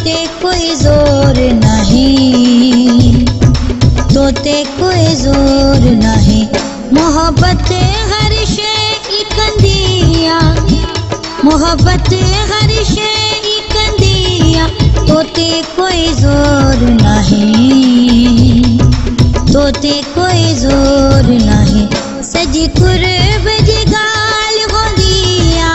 तोते कोई जोर नहीं, तोते कोई जोर नहीं। मोहब्बत हर शे कंदिया, मोहब्बत हर शे कंदिया, तोते कोई जोर नहीं, तोते कोई जोर नहीं। सजी कुर्ब जी गाल होंदिया,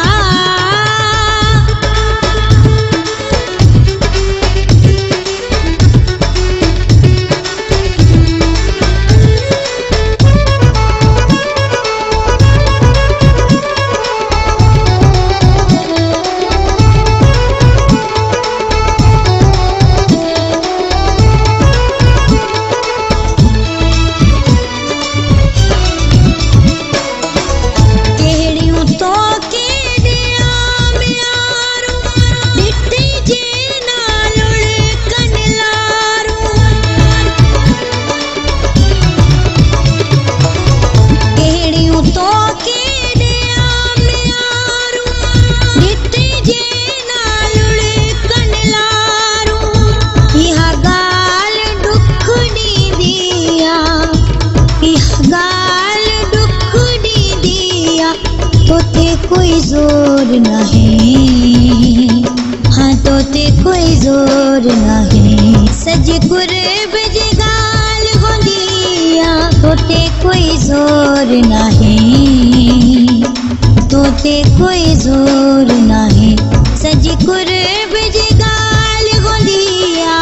कोई जोर नहीं, हाँ तोते कोई जोर नहीं। सज कुर्ब जी गाल होंदिया, तोते कोई जोर नहीं, तोते कोई जोर नहीं। सज कुर्ब जी गाल होंदिया,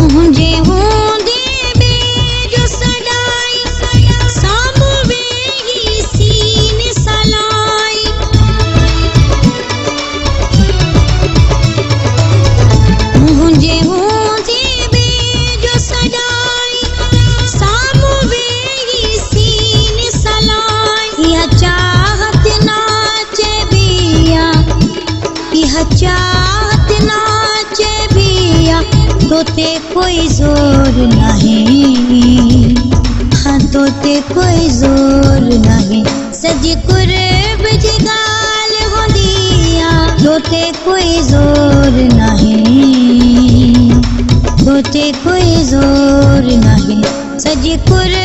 मुझे होंदे बे जो सदाई, सामवे ही सीन सलाई। मुझे होंदे बे जो सदाई, सामवे ही सीन सलाई। यह चाहत नाचे बिया, यह चाहत नाचे बिया, तोते कोई जोर नहीं, हाँ तोते कोई जोर नहीं। सज कुर्ब जी गाल होंदिया, तोते कोई जोर नहीं, तोते कोई जोर नहीं। सज कुर्ब